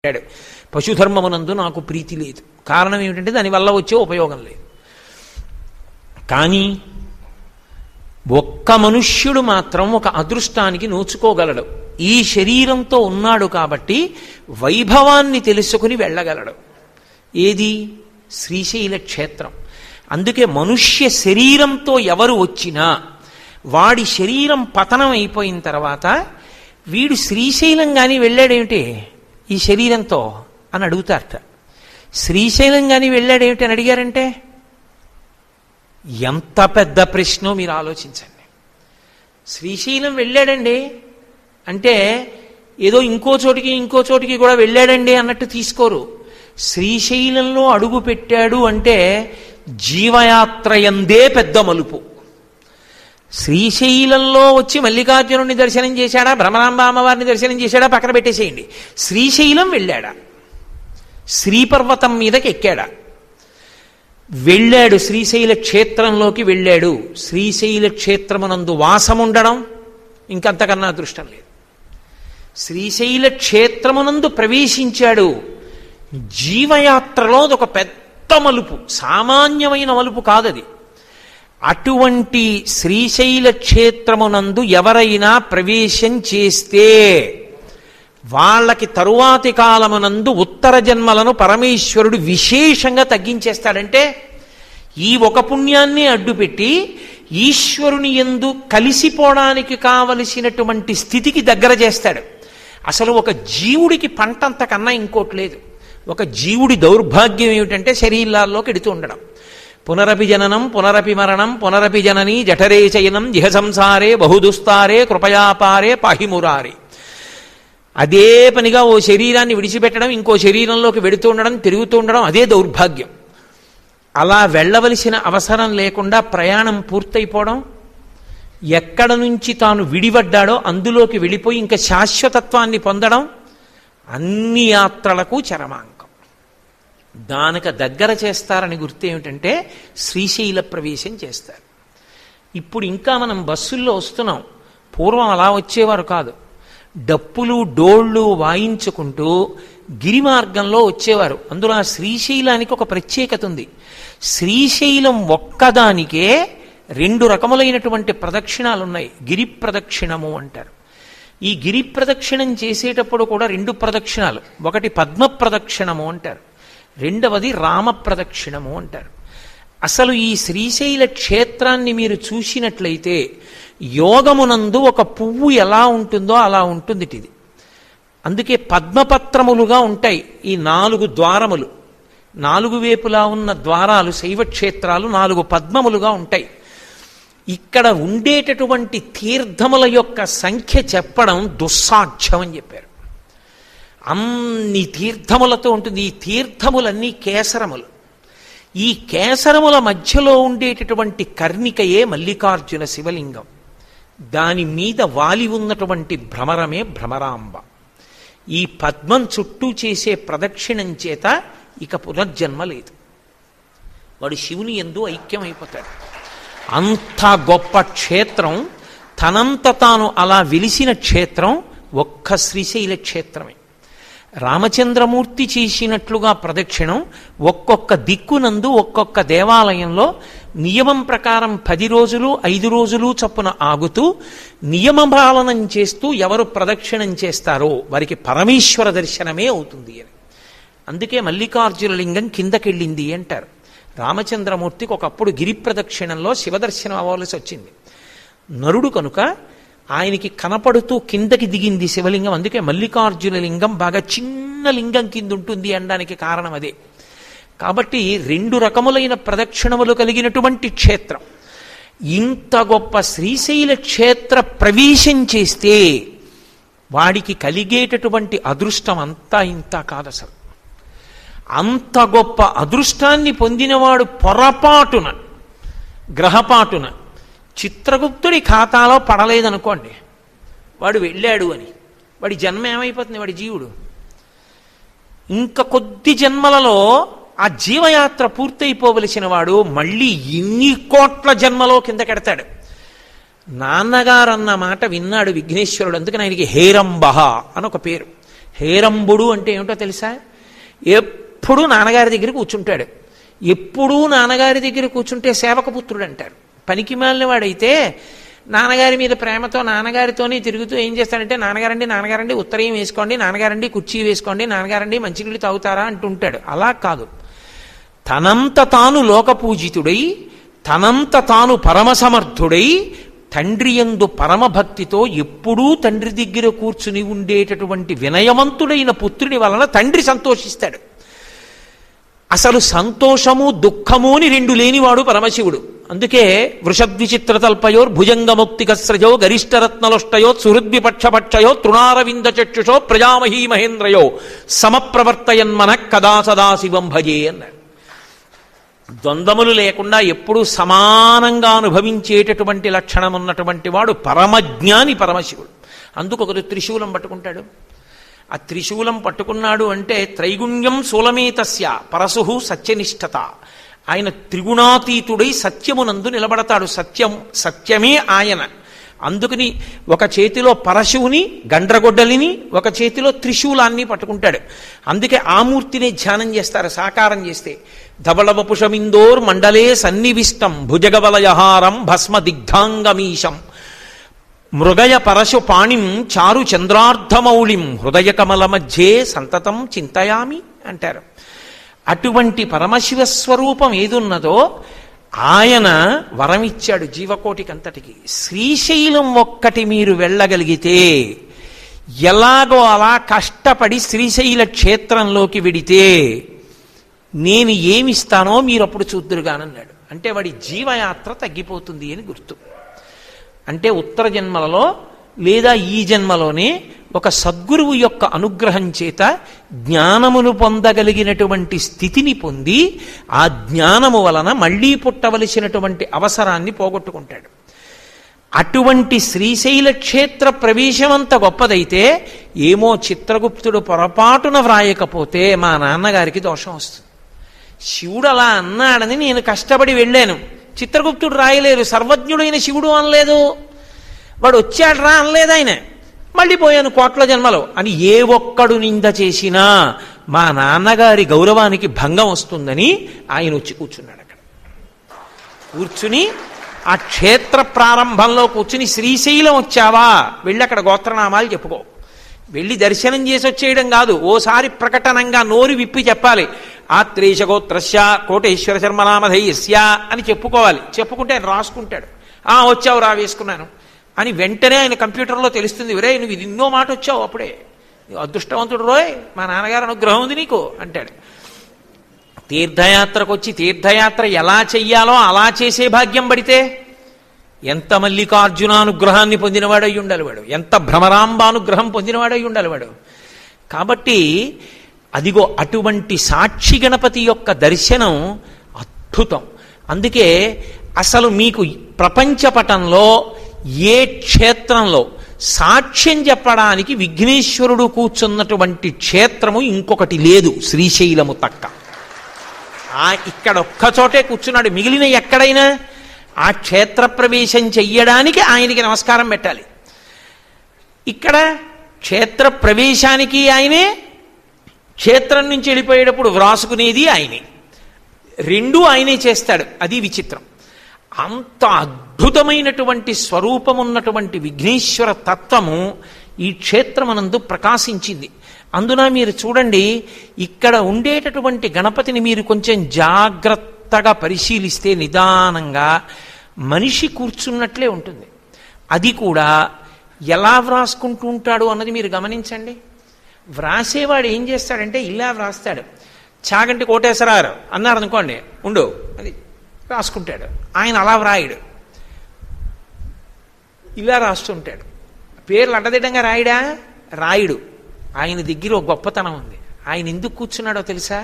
అంటాడు. పశుధర్మమునందు నాకు ప్రీతి లేదు. కారణం ఏమిటంటే దానివల్ల వచ్చే ఉపయోగం లేదు. కానీ ఒక్క మనుష్యుడు మాత్రం ఒక అదృష్టానికి నోచుకోగలడు. ఈ శరీరంతో ఉన్నాడు కాబట్టి వైభవాన్ని తెలుసుకుని వెళ్ళగలడు. ఏది? శ్రీశైల క్షేత్రం. అందుకే మనుష్య శరీరంతో ఎవరు వచ్చినా వాడి శరీరం పతనం అయిపోయిన తర్వాత వీడు శ్రీశైలం కానీ వెళ్ళాడేమిటి ఈ శరీరంతో అని అడుగుతారట. శ్రీశైలం కానీ వెళ్ళాడేమిటి అని అడిగారంటే ఎంత పెద్ద ప్రశ్నో మీరు ఆలోచించండి. శ్రీశైలం వెళ్ళాడండి అంటే ఏదో ఇంకో చోటికి కూడా వెళ్ళాడండి అన్నట్టు తీసుకోరు. శ్రీశైలంలో అడుగు పెట్టాడు అంటే జీవయాత్రయందే పెద్ద మలుపు. శ్రీశైలంలో వచ్చి మల్లికార్జునుడిని దర్శనం చేశాడా, భ్రమరాంబ అమ్మవారిని దర్శనం చేశాడా పక్కన పెట్టేసేయండి. శ్రీశైలం వెళ్ళాడా, శ్రీపర్వతం మీదకి ఎక్కాడా, వెళ్ళాడు, శ్రీశైల క్షేత్రంలోకి వెళ్ళాడు. శ్రీశైల క్షేత్రమునందు వాసముండడం ఇంకంతకన్నా అదృష్టం లేదు. శ్రీశైల క్షేత్రమునందు ప్రవేశించాడు. జీవయాత్రలో అదొక పెద్ద మలుపు, సామాన్యమైన మలుపు కాదది. అటువంటి శ్రీశైల క్షేత్రమునందు ఎవరైనా ప్రవేశం చేస్తే వాళ్ళకి తరువాతి కాలమునందు ఉత్తర జన్మలను పరమేశ్వరుడు విశేషంగా తగ్గించేస్తాడంటే ఈ ఒక పుణ్యాన్ని అడ్డుపెట్టి ఈశ్వరుని యందు కలిసిపోవడానికి కావలసినటువంటి స్థితికి దగ్గర చేస్తాడు. అసలు ఒక జీవుడికి పంటంతకన్నా ఇంకోటి లేదు. ఒక జీవుడి దౌర్భాగ్యం ఏమిటంటే శరీరాల్లోకి ఎడుతూ ఉండడం. పునరపి జననం పునరపి మరణం పునరపి జననీ జఠరే చయనం జిహ సంసారే బహుదుస్తారే కృపయాపారే పాహిమురారే. అదే పనిగా ఓ శరీరాన్ని విడిచిపెట్టడం, ఇంకో శరీరంలోకి వెడుతూ ఉండడం, తిరుగుతూ ఉండడం, అదే దౌర్భాగ్యం. అలా వెళ్ళవలసిన అవసరం లేకుండా ప్రయాణం పూర్తయిపోవడం, ఎక్కడ నుంచి తాను విడిపడ్డాడో అందులోకి వెళ్ళిపోయి ఇంకా శాశ్వతత్వాన్ని పొందడం, అన్ని యాత్రలకు చరమాంకం. దానికి దగ్గర చేస్తారని గుర్తు ఏమిటంటే శ్రీశైల ప్రవేశం చేస్తారు. ఇప్పుడు ఇంకా మనం బస్సుల్లో వస్తున్నాం. పూర్వం అలా వచ్చేవారు కాదు. డప్పులు డోళ్ళు వాయించుకుంటూ గిరి మార్గంలో వచ్చేవారు. అందులో ఆ శ్రీశైలానికి ఒక ప్రత్యేకత ఉంది. శ్రీశైలం ఒక్కదానికే 2 రకములైనటువంటి ప్రదక్షిణాలు ఉన్నాయి. గిరి ప్రదక్షిణము అంటారు. ఈ గిరి ప్రదక్షిణం చేసేటప్పుడు కూడా 2 ప్రదక్షిణాలు. ఒకటి పద్మ ప్రదక్షిణము అంటారు, రెండవది రామ ప్రదక్షిణము అంటారు. అసలు ఈ శ్రీశైల క్షేత్రాన్ని మీరు చూసినట్లయితే యోగమునందు ఒక పువ్వు ఎలా ఉంటుందో అలా ఉంటుంది ఇది. అందుకే పద్మపత్రములుగా ఉంటాయి ఈ 4 ద్వారములు. 4 వైపులా ఉన్న ద్వారాలు శైవక్షేత్రాలు 4 పద్మములుగా ఉంటాయి. ఇక్కడ ఉండేటటువంటి తీర్థముల యొక్క సంఖ్య చెప్పడం దుస్సాధ్యం అని చెప్పారు. అన్ని తీర్థములతో ఉంటుంది. ఈ తీర్థములన్నీ కేసరములు. ఈ కేసరముల మధ్యలో ఉండేటటువంటి కర్ణికయే మల్లికార్జున శివలింగం. దాని మీద వాలి ఉన్నటువంటి భ్రమరమే భ్రమరాంబ. ఈ పద్మం చుట్టూ చేసే ప్రదక్షిణం చేత ఇక పునర్జన్మ లేదు. వాడు శివుని యందు ఐక్యమైపోతాడు. అంత గొప్ప క్షేత్రం, తనంత తాను అలా వెలిసిన క్షేత్రం ఒక్క శ్రీశైల క్షేత్రమే. రామచంద్రమూర్తి చేసినట్లుగా ప్రదక్షిణం ఒక్కొక్క దిక్కునందు ఒక్కొక్క దేవాలయంలో నియమం ప్రకారం 10 రోజులు 5 రోజులు చొప్పున ఆగుతూ నియమపాలనం చేస్తూ ఎవరు ప్రదక్షిణం చేస్తారో వారికి పరమేశ్వర దర్శనమే అవుతుంది అని. అందుకే మల్లికార్జున లింగం కిందకెళ్ళింది అంటారు. రామచంద్రమూర్తికి ఒకప్పుడు గిరి ప్రదక్షిణంలో శివదర్శనం అవ్వాల్సి వచ్చింది. నరుడు కనుక ఆయనకి కనపడుతూ కిందకి దిగింది శివలింగం. అందుకే మల్లికార్జున లింగం బాగా చిన్న లింగం కింద ఉంటుంది అనడానికి కారణం అదే. కాబట్టి 2 రకములైన ప్రదక్షిణములు కలిగినటువంటి క్షేత్రం. ఇంత గొప్ప శ్రీశైల క్షేత్ర ప్రవేశం చేస్తే వాడికి కలిగేటటువంటి అదృష్టం అంతా ఇంత కాదు. అసలు అంత గొప్ప అదృష్టాన్ని పొందినవాడు పొరపాటున గ్రహపాటున చిత్రగుప్తుడి ఖాతాలో పడలేదనుకోండి, వాడు వెళ్ళాడు అని వాడి జన్మ ఏమైపోతుంది? వాడి జీవుడు ఇంకా కొద్ది జన్మలలో ఆ జీవయాత్ర పూర్తయిపోవలసిన వాడు మళ్ళీ ఇన్ని కోట్ల జన్మలో కిందకెడతాడు. నాన్నగారు అన్న మాట విన్నాడు విఘ్నేశ్వరుడు. అందుకని ఆయనకి హేరంబహ అని ఒక పేరు. హేరంబుడు అంటే ఏమిటో తెలుసా? ఎప్పుడూ నాన్నగారి దగ్గర కూర్చుంటాడు. ఎప్పుడూ నాన్నగారి దగ్గర కూర్చుంటే సేవకపుత్రుడు అంటారు. పనికి మాలిన వాడైతే నాన్నగారి మీద ప్రేమతో నాన్నగారితోనే తిరుగుతూ ఏం చేస్తాడంటే, నాన్నగారండి ఉత్తరీయం వేసుకోండి, నాన్నగారండి కుర్చీ వేసుకోండి, నాన్నగారండి మంచినీళ్ళు తాగుతారా అంటుంటాడు. అలా కాదు. తనంత తాను లోకపూజితుడై, తనంత తాను పరమసమర్థుడై, తండ్రి యందు పరమభక్తితో ఎప్పుడూ తండ్రి దగ్గర కూర్చుని ఉండేటటువంటి వినయవంతుడైన పుత్రుని వలన తండ్రి సంతోషిస్తాడు. అసలు సంతోషము దుఃఖము అని రెండు లేనివాడు పరమశివుడు. అందుకే వృషద్విచిత్రతల్పయోర్ భుజంగముక్తికస్రజో గరిష్టరత్నలుష్టయో సుహృద్విపక్షపక్షయో తృణారవింద చక్షుషో ప్రజామహీ మహేంద్రయో సమప్రవర్తయన్మన కదా సదాశివం భజే అన్నాడు. ద్వంద్వములు లేకుండా ఎప్పుడూ సమానంగా అనుభవించేటటువంటి లక్షణం ఉన్నటువంటి వాడు పరమజ్ఞాని పరమశివుడు. అందుకు ఒకరు త్రిశూలం పట్టుకుంటాడు. ఆ త్రిశూలం పట్టుకున్నాడు అంటే త్రైగుణ్యం శూలమేతస్య పరశు సత్యనిష్టత. ఆయన త్రిగుణాతీతుడై సత్యమునందు నిలబడతాడు. సత్యమే ఆయన. అందుకని ఒక చేతిలో పరశువుని గండ్రగొడ్డలిని, ఒక చేతిలో త్రిశూలాన్ని పట్టుకుంటాడు. అందుకే ఆ మూర్తిని ధ్యానం చేస్తారు సాకారం చేస్తే. ధవళవపుషమిందోర్ మండలే సన్నివిష్టం భుజగవలయహారం భస్మ దిగ్ధాంగమీశం మృగయ పరశు పాణిం చారు చంద్రార్ధమౌళిం హృదయ కమల మధ్యే సంతతం చింతయామి అంటారు. అటువంటి పరమశివస్వరూపం ఏదున్నదో ఆయన వరమిచ్చాడు జీవకోటికంతటికి. శ్రీశైలం ఒక్కటి మీరు వెళ్ళగలిగితే, ఎలాగో అలా కష్టపడి శ్రీశైల క్షేత్రంలోకి వెడితే నేను ఏమిస్తానో మీరు అప్పుడు చూద్దురుగానన్నాడు. అంటే వాడి జీవయాత్ర తగ్గిపోతుంది అని గుర్తు. అంటే ఉత్తర జన్మలలో లేదా ఈ జన్మలోనే ఒక సద్గురువు యొక్క అనుగ్రహం చేత జ్ఞానమును పొందగలిగినటువంటి స్థితిని పొంది ఆ జ్ఞానము వలన మళ్లీ పుట్టవలసినటువంటి అవసరాన్ని పోగొట్టుకుంటాడు. అటువంటి శ్రీశైల క్షేత్ర ప్రవేశం అంత గొప్పదైతే, ఏమో చిత్రగుప్తుడు పొరపాటున వ్రాయకపోతే మా నాన్నగారికి దోషం వస్తుంది. శివుడు అలా అన్నాడని నేను కష్టపడి వెళ్ళాను. చిత్రగుప్తుడు రాయలేరు. సర్వజ్ఞుడైన శివుడు అనలేదు. వాడు వచ్చాడు రా అనలేదు ఆయన. మళ్ళీ పోయాను కోట్ల జన్మలో అని ఏ ఒక్కడు నింద చేసినా మా నాన్నగారి గౌరవానికి భంగం వస్తుందని ఆయన వచ్చి కూర్చున్నాడు. అక్కడ కూర్చుని ఆ క్షేత్ర ప్రారంభంలో కూర్చుని శ్రీశైలం వచ్చావా, వెళ్ళి అక్కడ గోత్రనామాలు చెప్పుకో. వెళ్ళి దర్శనం చేసి వచ్చేయడం కాదు, ఓసారి ప్రకటనంగా నోరు విప్పి చెప్పాలి. ఆత్రేయ గోత్రస్య కోటేశ్వర శర్మనామధేయస్య అని చెప్పుకోవాలి. చెప్పుకుంటే ఆయన రాసుకుంటాడు. వచ్చావు రా వేసుకున్నాను అని వెంటనే ఆయన కంప్యూటర్లో తెలుస్తుంది. ఒరే నువ్వు ఇది ఎన్నో మాట వచ్చావు, అప్పుడే అదృష్టవంతుడు రోయ్, మా నాన్నగారు అనుగ్రహం ఉంది నీకు అంటాడు. తీర్థయాత్రకు వచ్చి తీర్థయాత్ర ఎలా చెయ్యాలో అలా చేసే భాగ్యం పడితే ఎంత మల్లికార్జునానుగ్రహాన్ని పొందినవాడై ఉండాలి వాడు, ఎంత భ్రమరాంబానుగ్రహం పొందినవాడై ఉండాలి వాడు. కాబట్టి అదిగో అటువంటి సాక్షి గణపతి యొక్క దర్శనం అద్భుతం. అందుకే అసలు మీకు ప్రపంచపటంలో ఏ క్షేత్రంలో సాక్ష్యం చెప్పడానికి విఘ్నేశ్వరుడు కూర్చున్నటువంటి క్షేత్రము ఇంకొకటి లేదు శ్రీశైలము తక్క. ఇక్కడ ఒక్కచోటే కూర్చున్నాడు. మిగిలిన ఎక్కడైనా ఆ క్షేత్ర ప్రవేశం చెయ్యడానికి ఆయనకి నమస్కారం పెట్టాలి. ఇక్కడ క్షేత్ర ప్రవేశానికి ఆయనే, క్షేత్రం నుంచి వెళ్ళిపోయేటప్పుడు వ్రాసుకునేది ఆయనే. రెండూ ఆయనే చేస్తాడు. అది విచిత్రం. అంత అద్భుతమైనటువంటి స్వరూపమున్నటువంటి విఘ్నేశ్వర తత్వము ఈ క్షేత్రమునందు ప్రకాశించింది. అందున మీరు చూడండి, ఇక్కడ ఉండేటటువంటి గణపతిని మీరు కొంచెం జాగ్రత్తగా పరిశీలిస్తే నిదానంగా మనిషి కూర్చున్నట్లే ఉంటుంది. అది కూడా ఎలా వ్రాసుకుంటూ ఉంటాడు అన్నది మీరు గమనించండి. వ్రాసేవాడు ఏం చేస్తాడంటే ఇలా వ్రాస్తాడు. చాగంటి కోటేశ్వరారు అన్నారు అనుకోండి, ఉండు అది రాసుకుంటాడు. ఆయన అలా వ్రాయడు, ఇలా రాస్తుంటాడు. పేర్లు అడ్డదిడ్డంగా రాయడు. ఆయన దగ్గర ఒక గొప్పతనం ఉంది. ఆయన ఎందుకు కూర్చున్నాడో తెలుసా?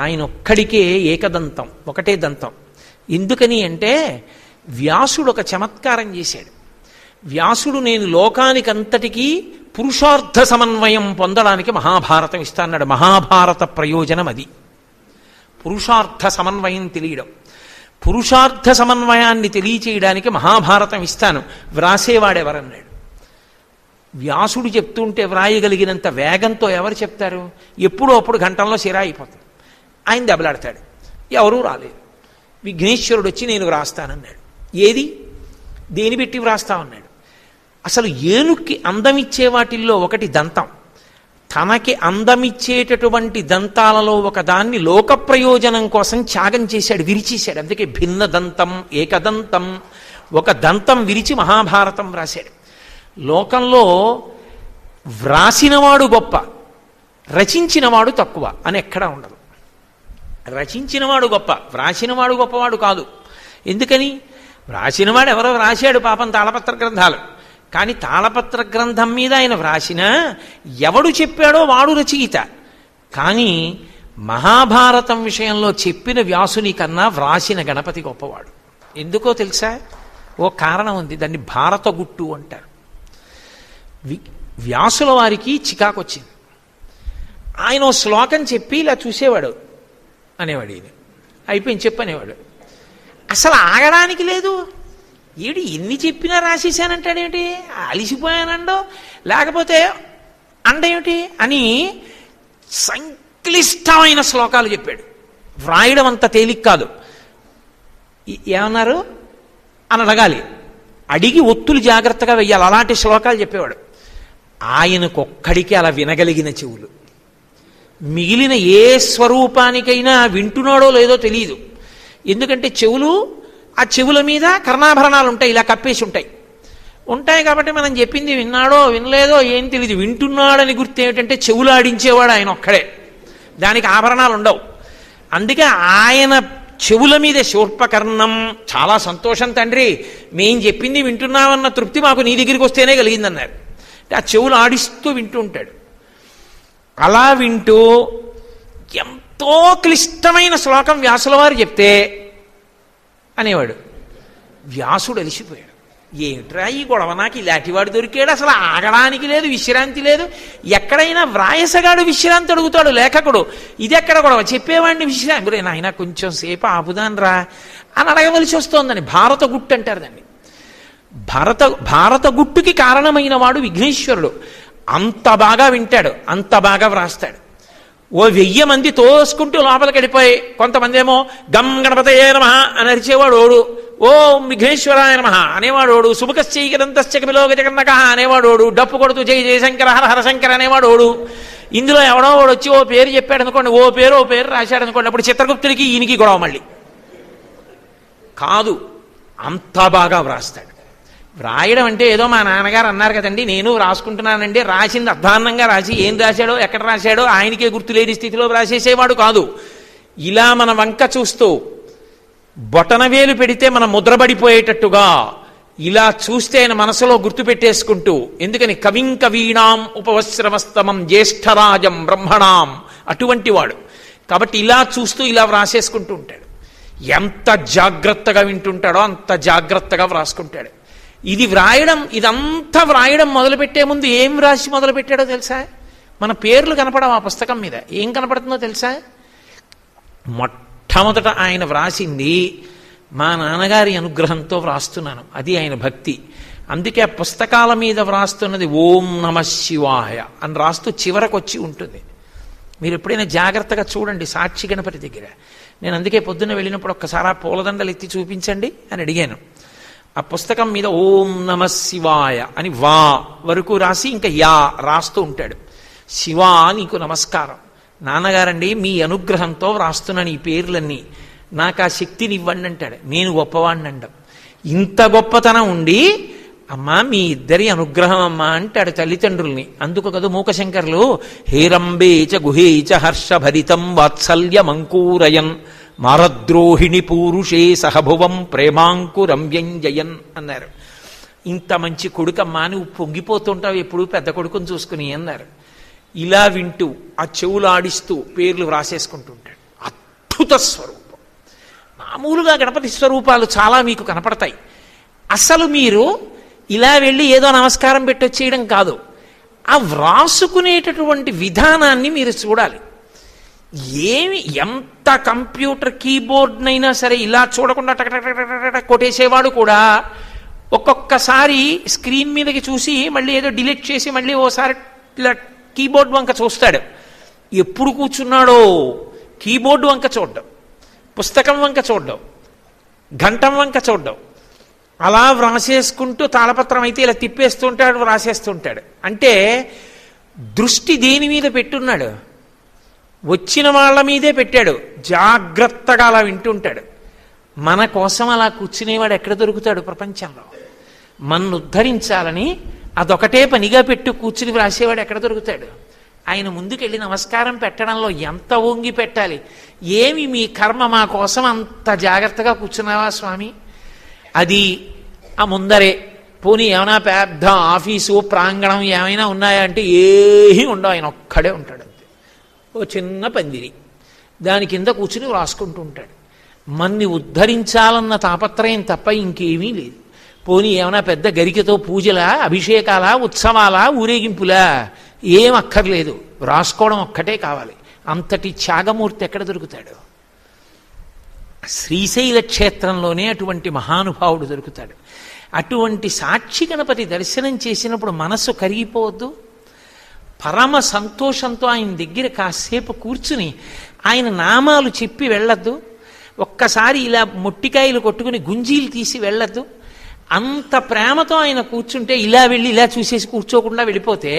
ఆయన ఒక్కడికే ఏకదంతం, ఒకటే దంతం. ఎందుకని అంటే వ్యాసుడు ఒక చమత్కారం చేశాడు. వ్యాసుడు నేను లోకానికంతటికీ పురుషార్థ సమన్వయం పొందడానికి మహాభారతం ఇస్తాన్నాడు. మహాభారత ప్రయోజనం అది, పురుషార్థ సమన్వయం తెలియడం. పురుషార్థ సమన్వయాన్ని తెలియచేయడానికి మహాభారతం ఇస్తాను, వ్రాసేవాడెవరన్నాడు. వ్యాసుడు చెప్తుంటే వ్రాయగలిగినంత వేగంతో ఎవరు చెప్తారు? ఎప్పుడో అప్పుడు గంటల్లో సిరా అయిపోతుంది. ఆయన దెబ్బలాడతాడు, ఎవరూ రాలేదు. విఘ్నేశ్వరుడు వచ్చి నేను వ్రాస్తానన్నాడు. ఏది, దేని పెట్టి వ్రాస్తామన్నాడు. అసలు ఏనుక్కి అందమిచ్చే వాటిల్లో ఒకటి దంతం. తనకి అందమిచ్చేటటువంటి దంతాలలో ఒకదాన్ని లోక ప్రయోజనం కోసం త్యాగం చేశాడు, విరిచేశాడు. అందుకే భిన్న దంతం ఏకదంతం, ఒక దంతం విరిచి మహాభారతం వ్రాశాడు. లోకంలో వ్రాసినవాడు గొప్ప, రచించినవాడు తక్కువ అని ఎక్కడా ఉండదు. రచించినవాడు గొప్ప, వ్రాసినవాడు గొప్పవాడు కాదు. ఎందుకని? వ్రాసినవాడు ఎవరో వ్రాశాడు పాపం తాళపత్ర గ్రంథాలు, కానీ తాళపత్ర గ్రంథం మీద ఆయన వ్రాసిన ఎవడు చెప్పాడో వాడు రచయిత. కానీ మహాభారతం విషయంలో చెప్పిన వ్యాసుని కన్నా వ్రాసిన గణపతి గొప్పవాడు. ఎందుకో తెలుసా? ఓ కారణం ఉంది. దాన్ని భారత గుట్టు అంటారు. వ్యాసుల వారికి చికాకు వచ్చింది. ఆయన ఓ శ్లోకం చెప్పి ఇలా చూసేవాడు, అనేవాడు ఈయన. అయిపోయింది చెప్పనేవాడు. అసలు ఆగడానికి లేదు. ఏడు ఎన్ని చెప్పినా రాసేసానంటాడేమిటి, అలిసిపోయానండో లేకపోతే అండేమిటి అని సంక్లిష్టమైన శ్లోకాలు చెప్పాడు. వ్రాయడం అంత తేలిక కాదు. ఏమన్నారు అని అడగాలి, అడిగి ఒత్తులు జాగ్రత్తగా వెయ్యాలి. అలాంటి శ్లోకాలు చెప్పేవాడు. ఆయనకొక్కడికి అలా వినగలిగిన చెవులు, మిగిలిన ఏ స్వరూపానికైనా వింటున్నాడో లేదో తెలియదు. ఎందుకంటే చెవులు, ఆ చెవుల మీద కర్ణాభరణాలు ఉంటాయి, ఇలా కప్పేసి ఉంటాయి కాబట్టి మనం చెప్పింది విన్నాడో వినలేదో ఏం తెలియదు. వింటున్నాడని గుర్తు ఏమిటంటే చెవులు ఆడించేవాడు ఆయన ఒక్కడే, దానికి ఆభరణాలు ఉండవు. అందుకే ఆయన చెవుల మీద శూర్పకర్ణం, చాలా సంతోషం తండ్రి, మేం చెప్పింది వింటున్నామన్న తృప్తి మాకు నీ దగ్గరికి వస్తేనే కలిగిందన్నారు. ఆ చెవులు ఆడిస్తూ వింటూ ఉంటాడు. అలా వింటూ ఎంతో క్లిష్టమైన శ్లోకం వ్యాసుల వారు చెప్తే అనేవాడు. వ్యాసుడు అలిసిపోయాడు. ఏమిట్రా ఈ గొడవ, నాకు ఇలాంటివాడు దొరికాడు, అసలు ఆగడానికి లేదు, విశ్రాంతి లేదు. ఎక్కడైనా వ్రాయసగాడు విశ్రాంతి అడుగుతాడు లేఖకుడు, ఇది ఎక్కడ గొడవ, చెప్పేవాడిని విశ్రాంతి, నాయన కొంచెం సేపు ఆపుదాన్ రా అని అడగవలసి వస్తోందని. భారత గుట్టు అంటారు దాన్ని. భారత గుట్టుకి కారణమైన వాడు విఘ్నేశ్వరుడు. అంత బాగా వింటాడు, అంత బాగా వ్రాస్తాడు. ఓ 1000 మంది తోసుకుంటూ లోపలికి వెళ్ళిపోయి, కొంతమంది ఏమో గం గణపతయే నమః అని అరిచేవాడు ఓడు, ఓం విఘ్నేశ్వరాయ నమః అనేవాడు ఓడు, శుభకశ్చైకదంతశ్చకమిలోక జగన్నక అనేవాడు ఓడు, డప్పు కొడుతూ జై జయశంకర హర హరశంకర అనేవాడు ఓడు. ఇందులో ఎవడో వాడు వచ్చి ఓ పేరు చెప్పాడు అనుకోండి, ఓ పేరు రాశాడు అనుకోండి, అప్పుడు చిత్రగుప్తుడికి ఈయనకి గొడవ. మళ్ళీ కాదు, అంత బాగా వ్రాస్తాడు. వ్రాయడం అంటే ఏదో మా నాన్నగారు అన్నారు కదండి, నేను రాసుకుంటున్నానండి, రాసింది అధ్వాన్నంగా రాసి ఏం రాశాడో ఎక్కడ రాశాడో ఆయనకే గుర్తులేని స్థితిలో రాసేసేవాడు కాదు. ఇలా మన వంక చూస్తూ బొటనవేలు పెడితే మనం ముద్రపడిపోయేటట్టుగా ఇలా చూస్తే ఆయన మనసులో గుర్తు పెట్టేసుకుంటూ, ఎందుకని కవిం కవీణాం ఉపవశ్రమస్తమం జ్యేష్ఠరాజం బ్రహ్మణాం, అటువంటి వాడు కాబట్టి ఇలా చూస్తూ ఇలా వ్రాసేసుకుంటూ ఉంటాడు. ఎంత జాగ్రత్తగా వింటుంటాడో అంత జాగ్రత్తగా వ్రాసుకుంటాడు. ఇది వ్రాయడం, ఇదంతా వ్రాయడం మొదలుపెట్టే ముందు ఏం వ్రాసి మొదలుపెట్టాడో తెలుసా? మన పేర్లు కనపడవు ఆ పుస్తకం మీద. ఏం కనపడుతుందో తెలుసా? మొట్టమొదట ఆయన వ్రాసింది, మా నాన్నగారి అనుగ్రహంతో వ్రాస్తున్నాను, అది ఆయన భక్తి. అందుకే ఆ పుస్తకాల మీద వ్రాస్తున్నది ఓం నమః శివాయ అని రాస్తూ చివరకు వచ్చి ఉంటుంది. మీరు ఎప్పుడైనా జాగ్రత్తగా చూడండి సాక్షి గణపతి దగ్గర. నేను అందుకే పొద్దున్న వెళ్ళినప్పుడు ఒక్కసారి ఆ పూలదండలు ఎత్తి చూపించండి అని అడిగాను. ఆ పుస్తకం మీద ఓం నమః శివాయ అని వా వరకు రాసి ఇంకా యా రాస్తూ ఉంటాడు. శివా నీకు నమస్కారం, నాన్నగారండి మీ అనుగ్రహంతో వ్రాస్తున్నాను ఈ పేర్లన్నీ, నాకు ఆ శక్తిని ఇవ్వండి అంటాడు. నేను గొప్పవాడిని అంటాం. ఇంత గొప్పతనం ఉండి అమ్మా మీ ఇద్దరి అనుగ్రహం అమ్మా అంటాడు తల్లిదండ్రుల్ని. అందుకు కదా మూకశంకర్లు హేరంబేచ గుహేచ హర్షభరితం వాత్సల్యమంకూరయన్ మారద్రోహిణి పూరుషే సహభువం ప్రేమాంకురం వ్యంజయన్ అన్నారు. ఇంత మంచి కొడుకమ్మా, నువ్వు పొంగిపోతుంటావు ఎప్పుడు పెద్ద కొడుకుని చూసుకుని అన్నారు. ఇలా వింటూ ఆ చెవులు ఆడిస్తూ పేర్లు వ్రాసేసుకుంటూ ఉంటాడు. అద్భుత స్వరూపం. మామూలుగా గణపతి స్వరూపాలు చాలా మీకు కనపడతాయి. అసలు మీరు ఇలా వెళ్ళి ఏదో నమస్కారం పెట్టొచ్చేయడం కాదు, ఆ వ్రాసుకునేటటువంటి విధానాన్ని మీరు చూడాలి. ఎంత కంప్యూటర్ కీబోర్డ్నైనా సరే ఇలా చూడకుండా టక కొట్టేసేవాడు కూడా ఒక్కొక్కసారి స్క్రీన్ మీదకి చూసి మళ్ళీ ఏదో డిలీట్ చేసి మళ్ళీ ఓసారి ఇలా కీబోర్డ్ వంక చూస్తాడు. ఎప్పుడు కూర్చున్నాడో కీబోర్డు వంక చూడ్డం, పుస్తకం వంక చూడ్డం, గంటం వంక చూడ్డం, అలా వ్రాసేసుకుంటూ తాళపత్రం అయితే ఇలా తిప్పేస్తుంటాడు, వ్రాసేస్తుంటాడు. అంటే దృష్టి దేని మీద పెట్టున్నాడు? వచ్చిన వాళ్ళ మీదే పెట్టాడు. జాగ్రత్తగా అలా వింటుంటాడు. మన కోసం అలా కూర్చునేవాడు ఎక్కడ దొరుకుతాడు ప్రపంచంలో? మన్ను ఉద్ధరించాలని అదొకటే పనిగా పెట్టు కూర్చుని వ్రాసేవాడు ఎక్కడ దొరుకుతాడు? ఆయన ముందుకెళ్ళి నమస్కారం పెట్టడంలో ఎంత వంగి పెట్టాలి. ఏమి మీ కర్మ, మా కోసం అంత జాగ్రత్తగా కూర్చున్నావా స్వామి? అది ఆ ముందరే. పోనీ ఏమైనా పెద్ద ఆఫీసు ప్రాంగణం ఏమైనా ఉన్నాయా అంటే ఏమీ ఉండవు. ఆయన ఒక్కడే ఉంటాడు అంతే. ఓ చిన్న పందిరి, దాని కింద కూర్చుని వ్రాసుకుంటూ ఉంటాడు. మన్ని ఉద్ధరించాలన్న తాపత్రయం తప్ప ఇంకేమీ లేదు. పోనీ ఏమైనా పెద్ద గరికతో పూజలా, అభిషేకాలా, ఉత్సవాలా, ఊరేగింపులా ఏం అక్కర్లేదు. రాసుకోవడం ఒక్కటే కావాలి. అంతటి త్యాగమూర్తి ఎక్కడ దొరుకుతాడు? శ్రీశైల క్షేత్రంలోనే అటువంటి మహానుభావుడు దొరుకుతాడు. అటువంటి సాక్షి గణపతి దర్శనం చేసినప్పుడు మనస్సు కరిగిపోవద్దు? పరమ సంతోషంతో ఆయన దగ్గర కాసేపు కూర్చుని ఆయన నామాలు చెప్పి వెళ్ళొద్దు? ఒక్కసారి ఇలా మొట్టికాయలు కొట్టుకుని గుంజీలు తీసి వెళ్ళొద్దు? అంత ప్రేమతో ఆయన కూర్చుంటే ఇలా వెళ్ళి ఇలా చూసేసి కూర్చోకుండా వెళ్ళిపోతే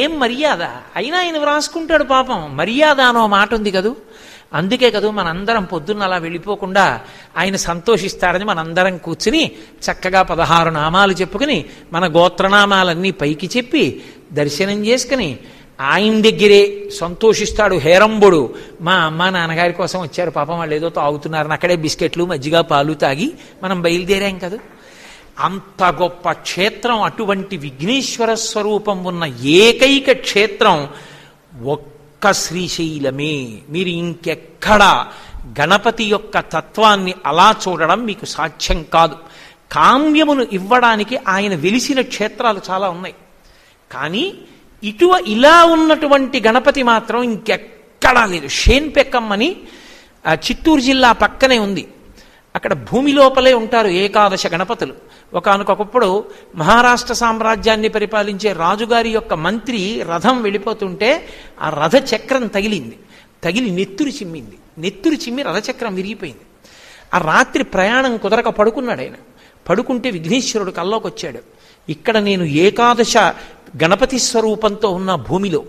ఏం మర్యాద? అయినా ఆయన వ్రాసుకుంటాడు పాపం. మర్యాద అనో మాట ఉంది కదూ. అందుకే కదూ మనందరం పొద్దున్న అలా వెళ్ళిపోకుండా ఆయన సంతోషిస్తాడని మనందరం కూర్చుని చక్కగా 16 నామాలు చెప్పుకుని మన గోత్రనామాలన్నీ పైకి చెప్పి దర్శనం చేసుకుని ఆయన దగ్గరే సంతోషిస్తాడు హేరంబుడు. మా అమ్మ నాన్నగారి కోసం వచ్చారు పాపం, వాళ్ళు ఏదో తాగుతున్నారని అక్కడే బిస్కెట్లు మజ్జిగ పాలు తాగి మనం బయలుదేరాం కదా. అంత గొప్ప క్షేత్రం, అటువంటి విఘ్నేశ్వర స్వరూపం ఉన్న ఏకైక క్షేత్రం ఒక్క శ్రీశైలమే. మీరు ఇంకెక్కడా గణపతి యొక్క తత్వాన్ని అలా చూడడం మీకు సాధ్యం కాదు. కామ్యమును ఇవ్వడానికి ఆయన వెలిసిన క్షేత్రాలు చాలా ఉన్నాయి. కానీ ఇలా ఉన్నటువంటి గణపతి మాత్రం ఇంకెక్కడా లేదు. షేన్పెక్కమ్మని చిత్తూరు జిల్లా పక్కనే ఉంది. అక్కడ భూమి లోపలే ఉంటారు 11 గణపతులు. ఒకానొకప్పుడు మహారాష్ట్ర సామ్రాజ్యాన్ని పరిపాలించే రాజుగారి యొక్క మంత్రి రథం వెళ్ళిపోతుంటే ఆ రథ చక్రం తగిలి నెత్తురు చిమ్మింది. నెత్తురు చిమ్మి రథచక్రం విరిగిపోయింది. ఆ రాత్రి ప్రయాణం కుదరక పడుకున్నాడు ఆయన. పడుకుంటే విఘ్నేశ్వరుడు కల్లోకి వచ్చాడు. ఇక్కడ నేను 11 గణపతి స్వరూపంతో ఉన్న భూమిలో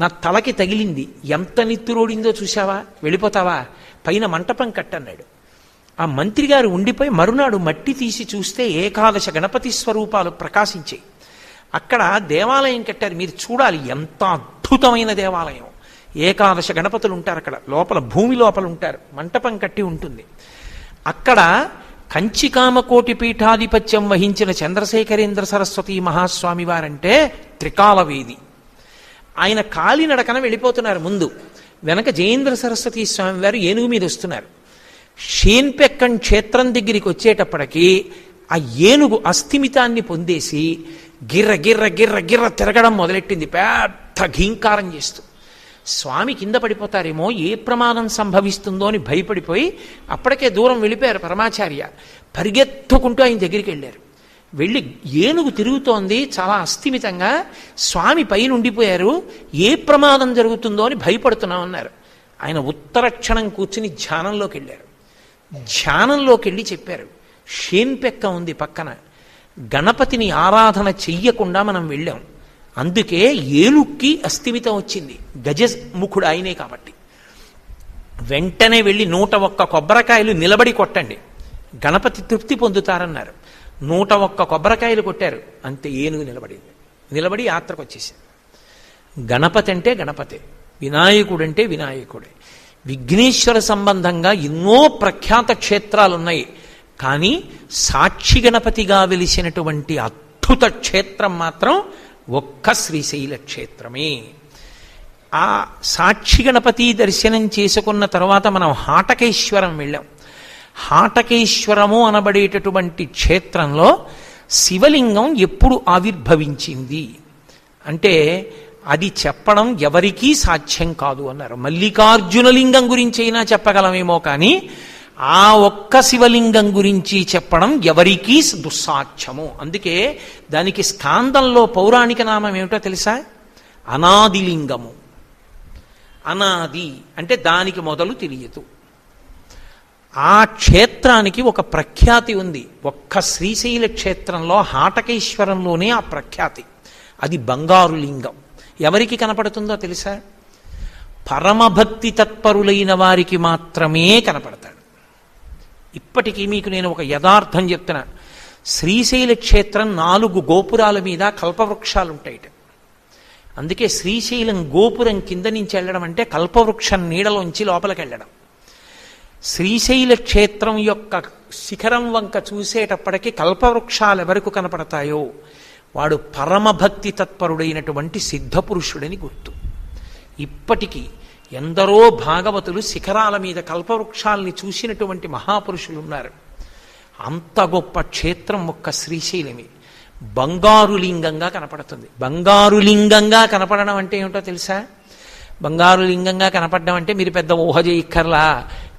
నా తలకి తగిలింది, ఎంత నెత్తురోడిందో చూసావా, వెళ్ళిపోతావా, పైన మంటపం కట్టన్నాడు. ఆ మంత్రి గారు ఉండిపోయి మరునాడు మట్టి తీసి చూస్తే 11 గణపతి స్వరూపాలు ప్రకాశించాయి. అక్కడ దేవాలయం కట్టారు. మీరు చూడాలి, ఎంత అద్భుతమైన దేవాలయం. 11 గణపతులు ఉంటారు అక్కడ లోపల, భూమి లోపల ఉంటారు. మంటపం కట్టి ఉంటుంది. అక్కడ కంచికామకోటి పీఠాధిపత్యం వహించిన చంద్రశేఖరేంద్ర సరస్వతి మహాస్వామి వారంటే త్రికాలవేది. ఆయన కాలినడకన వెళ్ళిపోతున్నారు. ముందు వెనక జయేంద్ర సరస్వతి స్వామి వారు ఏనుగు మీద వస్తున్నారు. షేన్పెక్కన్ క్షేత్రం దగ్గరికి వచ్చేటప్పటికి ఆ ఏనుగు అస్థిమితాన్ని పొందేసి గిర్ర గిర్ర గిర్ర గిర్ర తిరగడం మొదలెట్టింది, పెద్ద ఘీంకారం చేస్తూ. స్వామి కింద పడిపోతారేమో, ఏ ప్రమాదం సంభవిస్తుందో అని భయపడిపోయి అప్పటికే దూరం వెళ్ళిపోయారు పరమాచార్య. పరిగెత్తుకుంటూ ఆయన దగ్గరికి వెళ్ళారు. వెళ్ళి ఏనుగు తిరుగుతోంది చాలా అస్థిమితంగా, స్వామి పైన ఉండిపోయారు, ఏ ప్రమాదం జరుగుతుందో అని భయపడుతున్నామన్నారు. ఆయన ఉత్తర క్షణం కూర్చుని ధ్యానంలోకి వెళ్ళారు. ధ్యానంలోకి వెళ్ళి చెప్పారు, షేన్పెక్క ఉంది పక్కన, గణపతిని ఆరాధన చెయ్యకుండా మనం వెళ్ళాం, అందుకే ఏనుక్కి అస్థిమితం వచ్చింది, గజముఖుడు ఆయనే కాబట్టి. వెంటనే వెళ్ళి 101 కొబ్బరికాయలు నిలబడి కొట్టండి, గణపతి తృప్తి పొందుతారన్నారు. 101 కొబ్బరికాయలు కొట్టారు, అంతే ఏనుగు నిలబడింది. నిలబడి యాత్రకు వచ్చేసారు. గణపతి అంటే గణపతే, వినాయకుడు అంటే వినాయకుడే. విఘ్నేశ్వర సంబంధంగా ఎన్నో ప్రఖ్యాత క్షేత్రాలున్నాయి. కానీ సాక్షి గణపతిగా వెలిసినటువంటి అద్భుత క్షేత్రం మాత్రం ఒక్క శ్రీశైల క్షేత్రమే. ఆ సాక్షి గణపతి దర్శనం చేసుకున్న తర్వాత మనం హాటకేశ్వరం వెళ్ళాం. హాటకేశ్వరము అనబడేటటువంటి క్షేత్రంలో శివలింగం ఎప్పుడు ఆవిర్భవించింది అంటే అది చెప్పడం ఎవరికీ సాధ్యం కాదు అన్నారు. మల్లికార్జున లింగం గురించి అయినా చెప్పగలమేమో కానీ ఆ ఒక్క శివలింగం గురించి చెప్పడం ఎవరికీ దుస్సాధ్యము. అందుకే దానికి స్కాందంలో పౌరాణిక నామం ఏమిటో తెలుసా? అనాదిలింగము. అనాది అంటే దానికి మొదలు తెలియదు. ఆ క్షేత్రానికి ఒక ప్రఖ్యాతి ఉంది. ఒక్క శ్రీశైల క్షేత్రంలో హాటకేశ్వరంలోనే ఆ ప్రఖ్యాతి. అది బంగారు లింగం. ఎవరికి కనపడుతుందో తెలుసా? పరమభక్తి తత్పరులైన వారికి మాత్రమే కనపడతాడు. ఇప్పటికీ మీకు నేను ఒక యథార్థం చెప్తున్నా. శ్రీశైల క్షేత్రం 4 గోపురాల మీద కల్పవృక్షాలు ఉంటాయిట. అందుకే శ్రీశైలం గోపురం కింద నుంచి వెళ్ళడం అంటే కల్పవృక్షం నీడలోంచి లోపలికి వెళ్ళడం. శ్రీశైల క్షేత్రం యొక్క శిఖరం వంక చూసేటప్పటికీ కల్పవృక్షాలు ఎవరికి కనపడతాయో వాడు పరమభక్తి తత్పరుడైనటువంటి సిద్ధపురుషుడని గుర్తు. ఇప్పటికీ ఎందరో భాగవతులు శిఖరాల మీద కల్పవృక్షాలని చూసినటువంటి మహాపురుషులు ఉన్నారు. అంత గొప్ప క్షేత్రం ఒక్క శ్రీశైలమే. బంగారు లింగంగా కనపడుతుంది. బంగారు లింగంగా కనపడడం అంటే ఏమిటో తెలుసా? బంగారు లింగంగా కనపడడం అంటే మీరు పెద్ద ఊహ చేయక్కర్లా.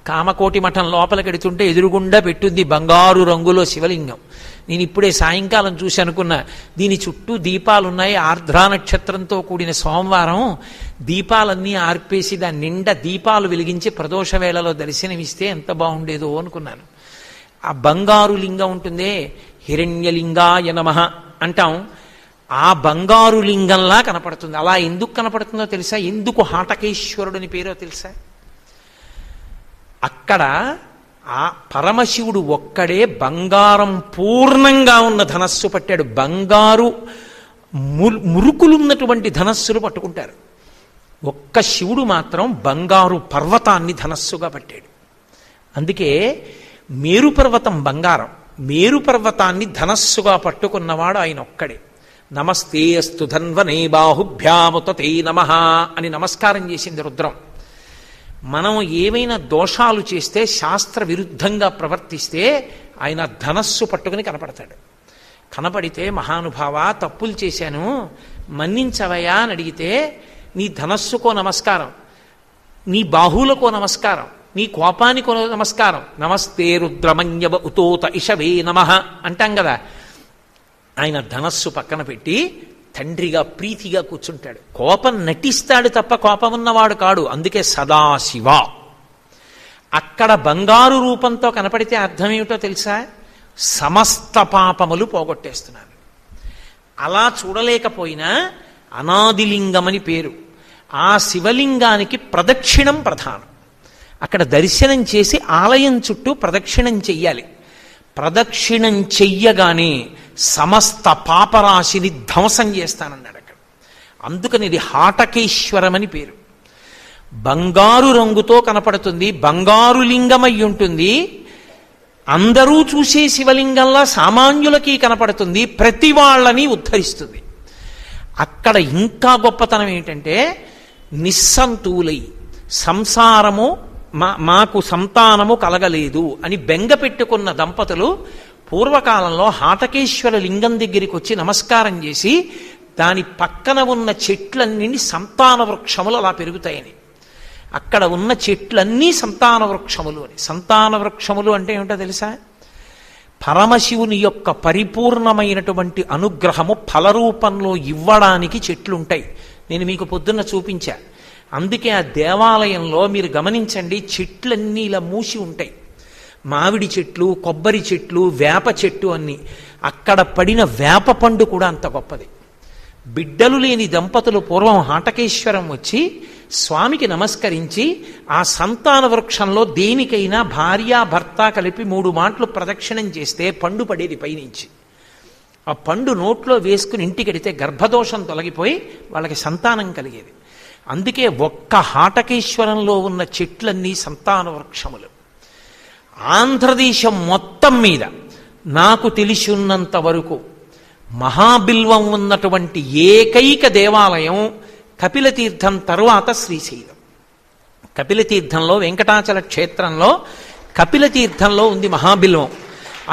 కామకోటి మఠం లోపలికెడుతుంటే ఎదురుగుండా పెట్టుంది బంగారు రంగులో శివలింగం. నేను ఇప్పుడే సాయంకాలం చూసి అనుకున్నా, దీని చుట్టూ దీపాలున్నాయి. ఆర్ద్రా నక్షత్రంతో కూడిన సోమవారం దీపాలన్నీ ఆర్పేసి దాని నిండా దీపాలు వెలిగించి ప్రదోష వేళలో దర్శనమిస్తే ఎంత బాగుండేదో అనుకున్నాను. ఆ బంగారు లింగం ఉంటుందే, హిరణ్యలింగాయ నమః అంటాం. ఆ బంగారు లింగంలా కనపడుతుంది. అలా ఎందుకు కనపడుతుందో తెలుసా? ఎందుకు హాటకేశ్వరుడని పేరో తెలుసా? అక్కడ ఆ పరమశివుడు ఒక్కడే బంగారం పూర్ణంగా ఉన్న ధనస్సు పట్టాడు. బంగారు మురుకులున్నటువంటి ధనస్సులు పట్టుకుంటారు. ఒక్క శివుడు మాత్రం బంగారు పర్వతాన్ని ధనస్సుగా పట్టాడు. అందుకే మేరు పర్వతం బంగారం, మేరు పర్వతాన్ని ధనస్సుగా పట్టుకున్నవాడు ఆయన ఒక్కడే. నమస్తే అస్తు ధన్వనే బాహుభ్యాముతే నమః అని నమస్కారం చేసింది రుద్రం. మనం ఏమైనా దోషాలు చేస్తే, శాస్త్ర విరుద్ధంగా ప్రవర్తిస్తే ఆయన ధనస్సు పట్టుకుని కనపడతాడు. కనపడితే మహానుభావ తప్పులు చేశాను మన్నించవయా అని అడిగితే, నీ ధనస్సుకో నమస్కారం, నీ బాహువులకో నమస్కారం, నీ కోపానికో నమస్కారం. నమస్తే రుద్రమన్యవ ఉతోత ఇషవే నమః అంటాం కదా. ఆయన ధనస్సు పక్కన పెట్టి తండ్రిగా ప్రీతిగా కూర్చుంటాడు. కోపం నటిస్తాడు తప్ప కోపం ఉన్నవాడు కాడు. అందుకే సదాశివ. అక్కడ బంగారు రూపంతో కనపడితే అర్థం ఏమిటో తెలుసా? సమస్త పాపములు పోగొట్టేస్తున్నాను. అలా చూడలేకపోయినా అనాదిలింగమని పేరు. ఆ శివలింగానికి ప్రదక్షిణం ప్రధానం. అక్కడ దర్శనం చేసి ఆలయం చుట్టూ ప్రదక్షిణం చెయ్యాలి. ప్రదక్షిణం చెయ్యగానే సమస్త పాపరాశిని ధ్వంసం చేస్తానన్నాడు అక్కడ. అందుకని ఇది హాటకేశ్వరం అని పేరు. బంగారు రంగుతో కనపడుతుంది, బంగారు లింగమై ఉంటుంది. అందరూ చూసే శివలింగంలా సామాన్యులకి కనపడుతుంది, ప్రతి వాళ్ళని ఉద్ధరిస్తుంది. అక్కడ ఇంకా గొప్పతనం ఏంటంటే, నిస్సంతువులై సంసారము మాకు సంతానము కలగలేదు అని బెంగ పెట్టుకున్న దంపతులు పూర్వకాలంలో హాటకేశ్వర లింగం దగ్గరికి వచ్చి నమస్కారం చేసి, దాని పక్కన ఉన్న చెట్లన్నీ సంతాన వృక్షములు అలా పెరుగుతాయని. అక్కడ ఉన్న చెట్లన్నీ సంతాన వృక్షములు అని. సంతాన వృక్షములు అంటే ఏమిటో తెలుసా? పరమశివుని యొక్క పరిపూర్ణమైనటువంటి అనుగ్రహము ఫలరూపంలో ఇవ్వడానికి చెట్లుంటాయి. నేను మీకు పొద్దున్న చూపించా. అందుకే ఆ దేవాలయంలో మీరు గమనించండి, చెట్లన్నీ ఇలా మూసి ఉంటాయి. మామిడి చెట్లు, కొబ్బరి చెట్లు, వేప చెట్టు అన్ని. అక్కడ పడిన వేప పండు కూడా అంత గొప్పది. బిడ్డలు లేని దంపతులు పూర్వం హాటకేశ్వరం వచ్చి స్వామికి నమస్కరించి ఆ సంతాన వృక్షంలో దేనికైనా భార్య భర్త కలిపి 3 మాటలు ప్రదక్షిణం చేస్తే పండు పడేది పైనుంచి. ఆ పండు నోట్లో వేసుకుని ఇంటికెడితే గర్భదోషం తొలగిపోయి వాళ్ళకి సంతానం కలిగేది. అందుకే ఒక్క హాటకేశ్వరంలో ఉన్న చెట్లన్నీ సంతాన వృక్షములు. ఆంధ్రదేశం మొత్తం మీద నాకు తెలిసి ఉన్నంత వరకు మహాబిల్వం ఉన్నటువంటి ఏకైక దేవాలయం కపిలతీర్థం తరువాత శ్రీశైలం. కపిలతీర్థంలో వెంకటాచల క్షేత్రంలో కపిలతీర్థంలో ఉంది మహాబిల్వం.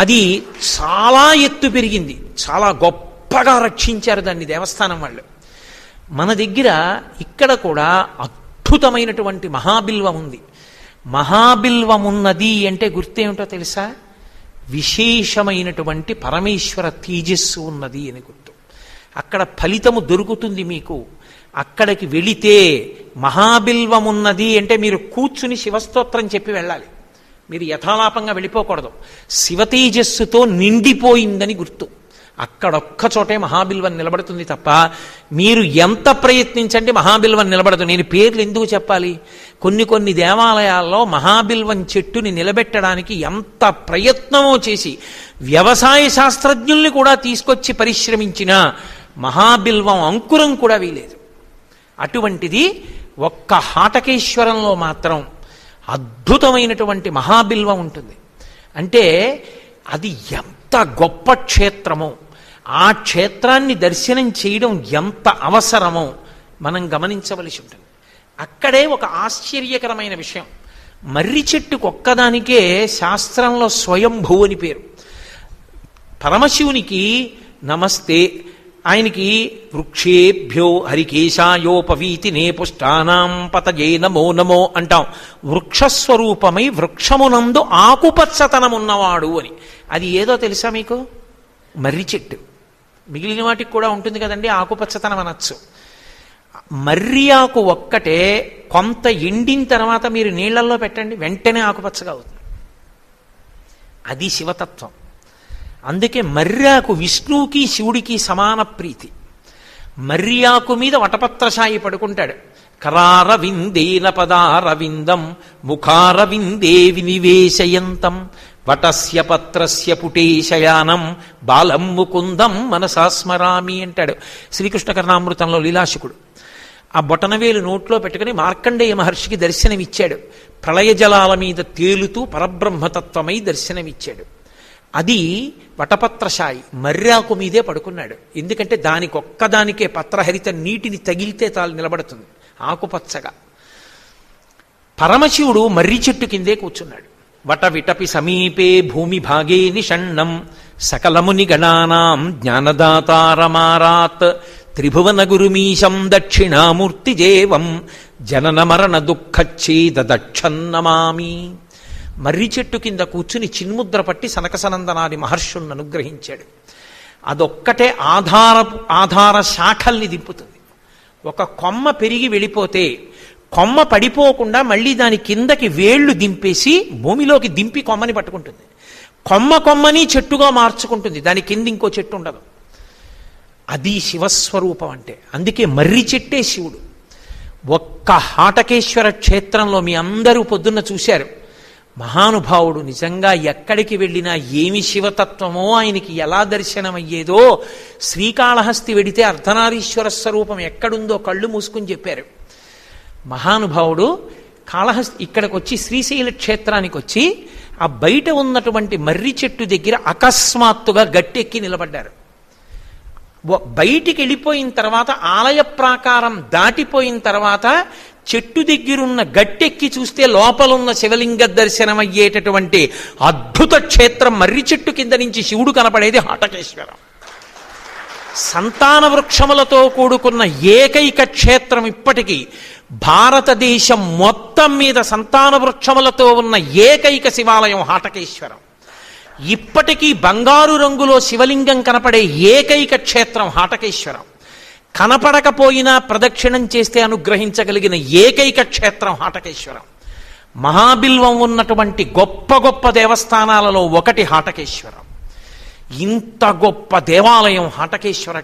అది చాలా ఎత్తు పెరిగింది, చాలా గొప్పగా రక్షించారు దాన్ని దేవస్థానం వాళ్ళు. మన దగ్గర ఇక్కడ కూడా అద్భుతమైనటువంటి మహాబిల్వం ఉంది. మహాబిల్వమున్నది అంటే గుర్తేమిటో తెలుసా? విశేషమైనటువంటి పరమేశ్వర తేజస్సు ఉన్నది అని గుర్తు. అక్కడ ఫలితము దొరుకుతుంది మీకు. అక్కడికి వెళితే మహాబిల్వమున్నది అంటే మీరు కూర్చుని శివస్తోత్రం చెప్పి వెళ్ళాలి. మీరు యథాలాపంగా వెళ్ళిపోకూడదు. శివతేజస్సుతో నిండిపోయిందని గుర్తు. అక్కడొక్క చోటే మహాబిల్వం నిలబడుతుంది తప్ప మీరు ఎంత ప్రయత్నించండి మహాబిల్వం నిలబడదు. నేను పేర్లు ఎందుకు చెప్పాలి? కొన్ని దేవాలయాల్లో మహాబిల్వం చెట్టుని నిలబెట్టడానికి ఎంత ప్రయత్నమో చేసి వ్యవసాయ శాస్త్రజ్ఞుల్ని కూడా తీసుకొచ్చి పరిశ్రమించిన మహాబిల్వం అంకురం కూడా వీలేదు. అటువంటిది ఒక్క హాటకేశ్వరంలో మాత్రం అద్భుతమైనటువంటి మహాబిల్వం ఉంటుంది. అంటే అది ఎంత గొప్ప క్షేత్రమో, ఆ క్షేత్రాన్ని దర్శనం చేయడం ఎంత అవసరమో మనం గమనించవలసి ఉంటుంది. అక్కడే ఒక ఆశ్చర్యకరమైన విషయం. మర్రి చెట్టుకు ఒక్కదానికే శాస్త్రంలో స్వయంభూ అని పేరు. పరమశివునికి నమస్తే, ఆయనకి వృక్షేభ్యో హరికేశాయోపవీతి నే పుష్టానాం పతయే నమో నమో అంటాం. వృక్షస్వరూపమై వృక్షమునందు ఆకుపచ్చతనమున్నవాడు అని. అది ఏదో తెలుసా మీకు? మర్రి చెట్టు. మిగిలిన వాటికి కూడా ఉంటుంది కదండి ఆకుపచ్చతనం అనొచ్చు. మర్రి ఆకు ఒక్కటే కొంత ఎండిన తర్వాత మీరు నీళ్లలో పెట్టండి, వెంటనే ఆకుపచ్చగా అవుతుంది. అది శివతత్వం. అందుకే మర్యాకు విష్ణువుకి శివుడికి సమాన ప్రీతి. మర్యాకు మీద వటపత్రశాయి పడుకుంటాడు. కరారవిందేన పదారవిందం ముఖారవిందే వినివేశయంతం వటస్య పత్రస్య పుటేశయానం బాలం ముకుందం మనసా స్మరామి అంటాడు శ్రీకృష్ణ కర్ణామృతంలో లీలాశకుడు. ఆ బొటనవేలు నోట్లో పెట్టుకుని మార్కండేయ మహర్షికి దర్శనమిచ్చాడు. ప్రళయ జలాల మీద తేలుతూ పరబ్రహ్మతత్వమై దర్శనమిచ్చాడు. అది వటపత్రశాయి మర్యాకు మీదే పడుకున్నాడు. ఎందుకంటే దానికొక్కదానికే పత్రహరిత నీటిని తగిలితే తాను నిలబడుతుంది ఆకుపచ్చగా. పరమశివుడు మర్రి చెట్టు కిందే కూర్చున్నాడు. వట విటపి సమీపే భూమి భాగే నిషణ్ణం సకలముని గణానాం జ్ఞానదాతారమారాత్ త్రిభువన గురుమీశం దక్షిణామూర్తి జేవం జనన మరణ దుఃఖచ్ఛేద దక్షన్నమామి. మర్రి చెట్టు కింద కూర్చుని చిన్ముద్ర పట్టి సనకసనందనాది మహర్షులను అనుగ్రహించాడు. అదొక్కటే ఆధార శాఖల్ని దింపుతుంది. ఒక కొమ్మ పెరిగి వెళ్ళిపోతే కొమ్మ పడిపోకుండా మళ్ళీ దాని కిందకి వేళ్లు దింపేసి భూమిలోకి దింపి కొమ్మని పట్టుకుంటుంది. కొమ్మని చెట్టుగా మార్చుకుంటుంది. దాని కింద ఇంకో చెట్టు ఉండదు. అది శివస్వరూపం అంటే. అందుకే మర్రి చెట్టే శివుడు. ఒక్క హాటకేశ్వర క్షేత్రంలో మీ అందరూ పొద్దున్న చూశారు. మహానుభావుడు నిజంగా ఎక్కడికి వెళ్ళినా ఏమి శివతత్వమో ఆయనకి ఎలా దర్శనమయ్యేదో శ్రీకాళహస్తి వెడితే అర్ధనారీశ్వర స్వరూపం ఎక్కడుందో కళ్ళు మూసుకుని చెప్పారు. మహానుభావుడు కాళహస్తి ఇక్కడికి వచ్చి శ్రీశైల క్షేత్రానికి వచ్చి ఆ బయట ఉన్నటువంటి మర్రి చెట్టు దగ్గర అకస్మాత్తుగా గట్టెక్కి నిలబడ్డారు. బయటికి వెళ్ళిపోయిన తర్వాత ఆలయ ప్రాకారం దాటిపోయిన తర్వాత చెట్టు దగ్గరున్న గట్టెక్కి చూస్తే లోపలున్న శివలింగ దర్శనం అయ్యేటటువంటి అద్భుత క్షేత్రం మర్రి చెట్టు కింద నుంచి శివుడు కనపడేది హాటకేశ్వరం. సంతాన వృక్షములతో కూడుకున్న ఏకైక క్షేత్రం ఇప్పటికీ భారతదేశం మొత్తం మీద సంతాన వృక్షములతో ఉన్న ఏకైక శివాలయం హాటకేశ్వరం. ఇప్పటికీ బంగారు రంగులో శివలింగం కనపడే ఏకైక క్షేత్రం హాటకేశ్వరం. కనపడకపోయినా ప్రదక్షిణం చేస్తే అనుగ్రహించగలిగిన ఏకైక క్షేత్రం హాటకేశ్వరం. మహాబిల్వం ఉన్నటువంటి గొప్ప గొప్ప దేవస్థానాలలో ఒకటి హాటకేశ్వరం. ఇంత గొప్ప దేవాలయం హాటకేశ్వర